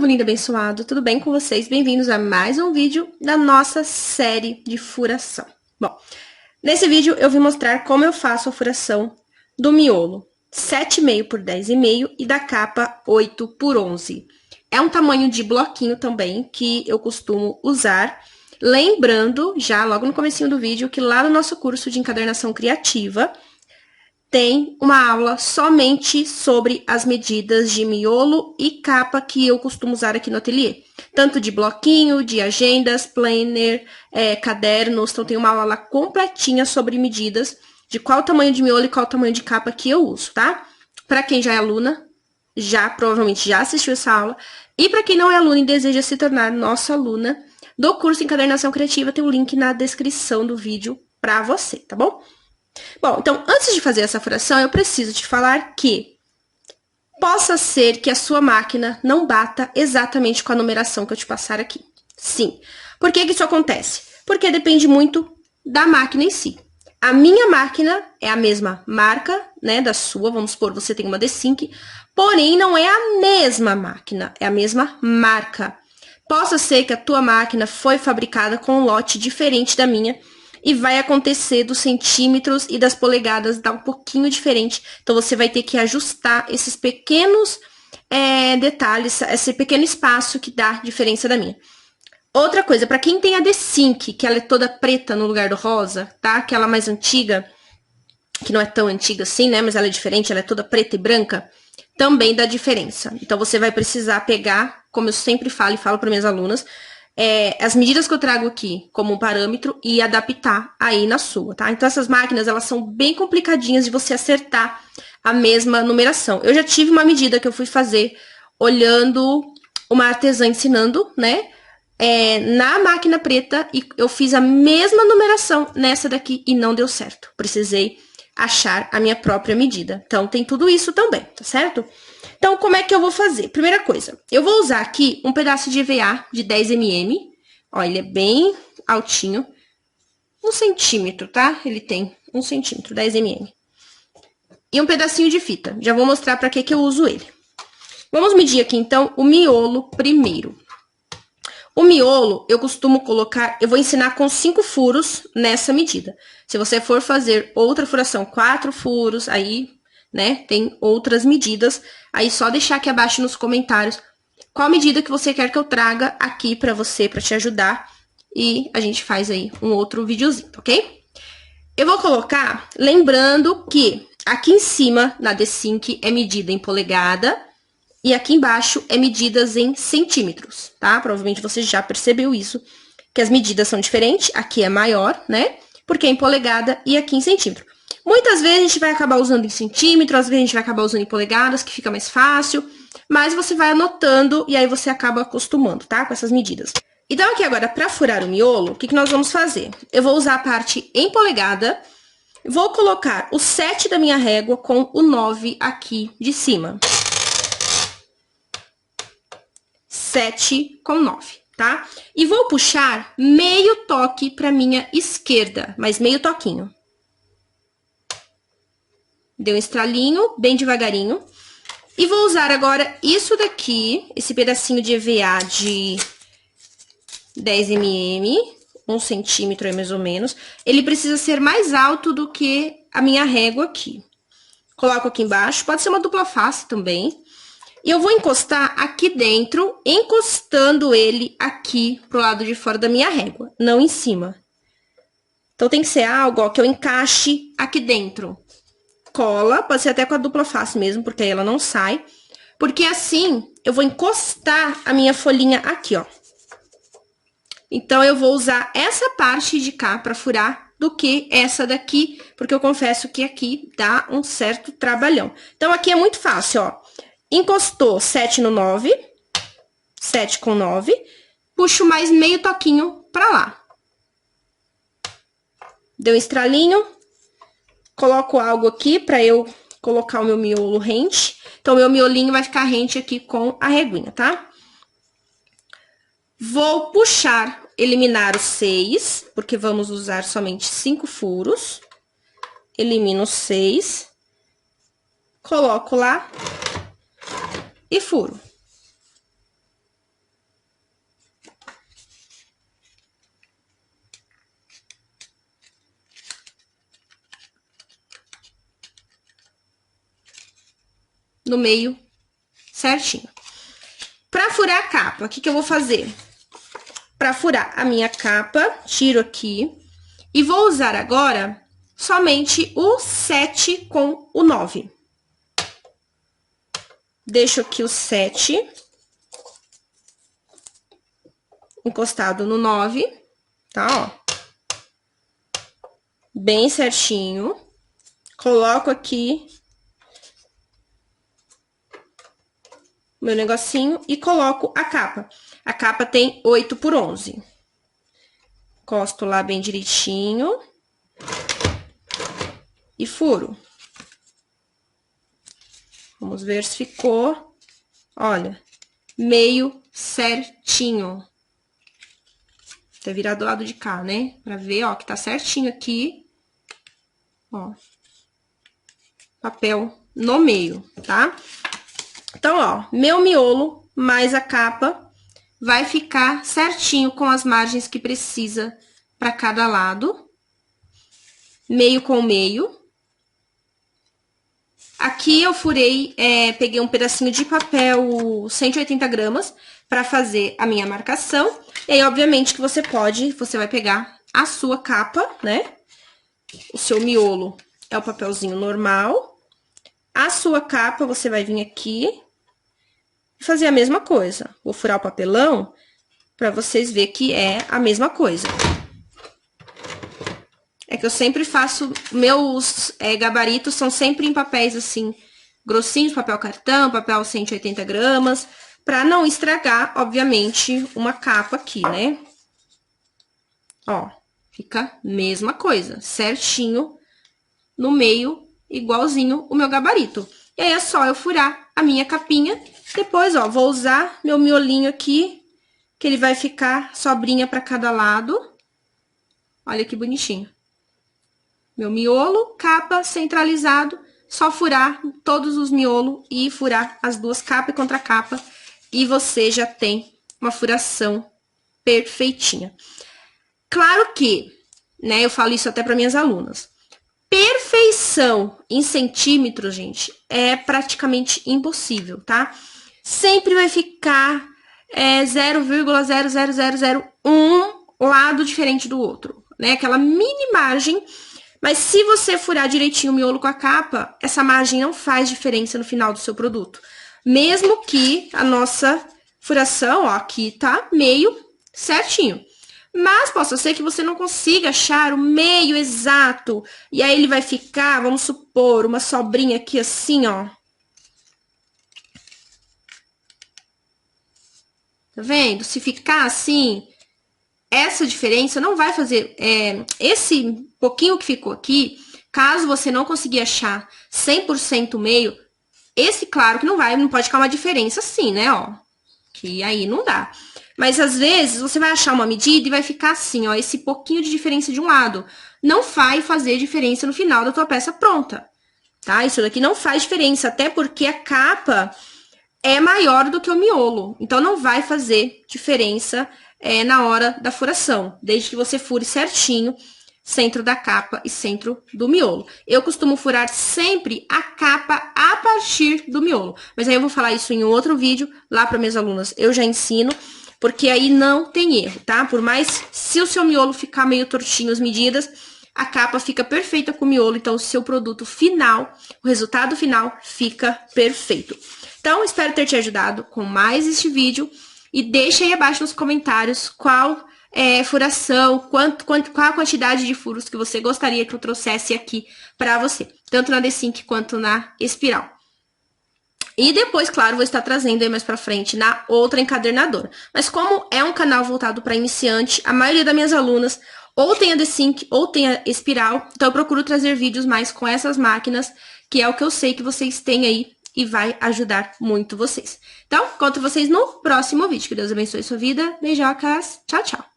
povo lindo e abençoado, tudo bem com vocês? Bem-vindos a mais um vídeo da nossa série de furação. Bom, nesse vídeo eu vim mostrar como eu faço a furação do miolo 7,5 por 10,5 e da capa 8 por 11. É um tamanho de bloquinho também que eu costumo usar. Lembrando, já logo no comecinho do vídeo, que lá no nosso curso de encadernação criativa tem uma aula somente sobre as medidas de miolo e capa que eu costumo usar aqui no ateliê. Tanto de bloquinho, de agendas, planner, cadernos. Então, tem uma aula lá completinha sobre medidas de qual tamanho de miolo e qual tamanho de capa que eu uso, tá? Para quem já é aluna, provavelmente já assistiu essa aula. E para quem não é aluna e deseja se tornar nossa aluna do curso Encadernação Criativa, tem o link na descrição do vídeo para você, tá bom? Bom, então, antes de fazer essa furação, eu preciso te falar que possa ser que a sua máquina não bata exatamente com a numeração que eu te passar aqui. Sim. Por que isso acontece? Porque depende muito da máquina em si. A minha máquina é a mesma marca, né, da sua. Vamos supor, você tem uma D-Sync, porém, não é a mesma máquina, é a mesma marca. Possa ser que a tua máquina foi fabricada com um lote diferente da minha, e vai acontecer dos centímetros e das polegadas dar um pouquinho diferente. Então, você vai ter que ajustar esses pequenos detalhes, esse pequeno espaço que dá diferença da minha. Outra coisa, para quem tem a D-Sync, que ela é toda preta no lugar do rosa, tá? Aquela mais antiga, que não é tão antiga assim, né? Mas ela é diferente, ela é toda preta e branca, também dá diferença. Então, você vai precisar pegar, como eu sempre falo e falo para minhas alunas, as medidas que eu trago aqui como um parâmetro e adaptar aí na sua, tá? Então, essas máquinas, elas são bem complicadinhas de você acertar a mesma numeração. Eu já tive uma medida que eu fui fazer olhando uma artesã ensinando, né? Na máquina preta, e eu fiz a mesma numeração nessa daqui e não deu certo. Precisei achar a minha própria medida. Então, tem tudo isso também, tá certo? Então, como é que eu vou fazer? Primeira coisa, eu vou usar aqui um pedaço de EVA de 10 mm. Ó, ele é bem altinho. 1 centímetro, tá? Ele tem 1 centímetro, 10 mm. E um pedacinho de fita. Já vou mostrar pra que eu uso ele. Vamos medir aqui, então, o miolo primeiro. O miolo, eu costumo colocar... Eu vou ensinar com 5 furos nessa medida. Se você for fazer outra furação, 4 furos, aí, né, tem outras medidas. Aí, só deixar aqui abaixo nos comentários qual medida que você quer que eu traga aqui pra você, pra te ajudar. E a gente faz aí um outro videozinho, ok? Eu vou colocar, lembrando que aqui em cima, na D-Sync, é medida em polegada. E aqui embaixo é medidas em centímetros, tá? Provavelmente você já percebeu isso, que as medidas são diferentes. Aqui é maior, né? Porque é em polegada e aqui em centímetro. Muitas vezes a gente vai acabar usando em centímetro, às vezes a gente vai acabar usando em polegadas, que fica mais fácil. Mas você vai anotando e aí você acaba acostumando, tá? Com essas medidas. Então, aqui agora, para furar o miolo, o que nós vamos fazer? Eu vou usar a parte em polegada. Vou colocar o 7 da minha régua com o 9 aqui de cima. 7 com 9, tá? E vou puxar meio toque para minha esquerda, mas meio toquinho. Deu um estralinho, bem devagarinho. E vou usar agora isso daqui, esse pedacinho de EVA de 10 mm, 1 centímetro aí mais ou menos. Ele precisa ser mais alto do que a minha régua aqui. Coloco aqui embaixo, pode ser uma dupla face também. E eu vou encostar aqui dentro, encostando ele aqui pro lado de fora da minha régua, não em cima. Então, tem que ser algo, ó, que eu encaixe aqui dentro. Cola, pode ser até com a dupla face mesmo, porque aí ela não sai. Porque assim, eu vou encostar a minha folhinha aqui, ó. Então, eu vou usar essa parte de cá pra furar do que essa daqui, porque eu confesso que aqui dá um certo trabalhão. Então, aqui é muito fácil, ó. Encostou 7 no 9, 7 com 9, puxo mais meio toquinho pra lá. Deu um estralinho, coloco algo aqui pra eu colocar o meu miolo rente. Então, meu miolinho vai ficar rente aqui com a reguinha, tá? Vou puxar, eliminar os 6, porque vamos usar somente 5 furos. Elimino os 6, coloco lá e furo. no meio certinho. Pra furar a capa, o que eu vou fazer? Pra furar a minha capa, tiro aqui e vou usar agora somente o 7 com o 9. Deixo aqui o 7 encostado no 9, tá, ó. Bem certinho. Coloco aqui meu negocinho e coloco a capa. A capa tem 8 por 11. Encosto lá bem direitinho. E furo. Vamos ver se ficou, olha, meio certinho. Até virar do lado de cá, né? Pra ver, ó, que tá certinho aqui. Ó. Papel no meio, tá? Então, ó, meu miolo mais a capa vai ficar certinho com as margens que precisa pra cada lado. Meio com meio. Aqui eu furei, peguei um pedacinho de papel 180 gramas para fazer a minha marcação. E aí, obviamente, que você vai pegar a sua capa, né? O seu miolo é o papelzinho normal. A sua capa, você vai vir aqui e fazer a mesma coisa. Vou furar o papelão para vocês verem que é a mesma coisa. É que eu sempre faço, meus gabaritos são sempre em papéis assim, grossinhos, papel cartão, papel 180 gramas, pra não estragar, obviamente, uma capa aqui, né? Ó, fica mesma coisa, certinho, no meio, igualzinho o meu gabarito. E aí é só eu furar a minha capinha, depois, ó, vou usar meu miolinho aqui, que ele vai ficar sobrinha pra cada lado. Olha que bonitinho. Meu miolo, capa, centralizado, só furar todos os miolos e furar as duas capas e contracapa. E você já tem uma furação perfeitinha. Claro que, né, eu falo isso até para minhas alunas. Perfeição em centímetros, gente, é praticamente impossível, tá? Sempre vai ficar 0,00001 lado diferente do outro, né? Aquela mini margem. Mas se você furar direitinho o miolo com a capa, essa margem não faz diferença no final do seu produto. Mesmo que a nossa furação, ó, aqui tá meio certinho. Mas possa ser que você não consiga achar o meio exato. E aí ele vai ficar, vamos supor, uma sobrinha aqui assim, ó. Tá vendo? Se ficar assim, essa diferença não vai fazer... esse pouquinho que ficou aqui, caso você não conseguir achar 100% meio, esse, claro que não pode ficar uma diferença assim, né, ó. Que aí não dá. Mas, às vezes, você vai achar uma medida e vai ficar assim, ó, esse pouquinho de diferença de um lado. Não vai fazer diferença no final da tua peça pronta, tá? Isso daqui não faz diferença, até porque a capa é maior do que o miolo. Então, não vai fazer diferença na hora da furação, desde que você fure certinho centro da capa e centro do miolo. Eu costumo furar sempre a capa a partir do miolo, mas aí eu vou falar isso em um outro vídeo, lá para minhas alunas eu já ensino, porque aí não tem erro, tá? Por mais, se o seu miolo ficar meio tortinho as medidas, a capa fica perfeita com o miolo, então o seu produto final, o resultado final fica perfeito. Então, espero ter te ajudado com mais este vídeo, e deixa aí abaixo nos comentários qual furação, qual a quantidade de furos que você gostaria que eu trouxesse aqui para você, tanto na D5 quanto na espiral. E depois, claro, vou estar trazendo aí mais pra frente na outra encadernadora. Mas como é um canal voltado para iniciante, a maioria das minhas alunas ou tem a D5 ou tem a espiral, então eu procuro trazer vídeos mais com essas máquinas, que é o que eu sei que vocês têm aí e vai ajudar muito vocês. Então, encontro vocês no próximo vídeo. Que Deus abençoe sua vida. Beijocas. Tchau, tchau.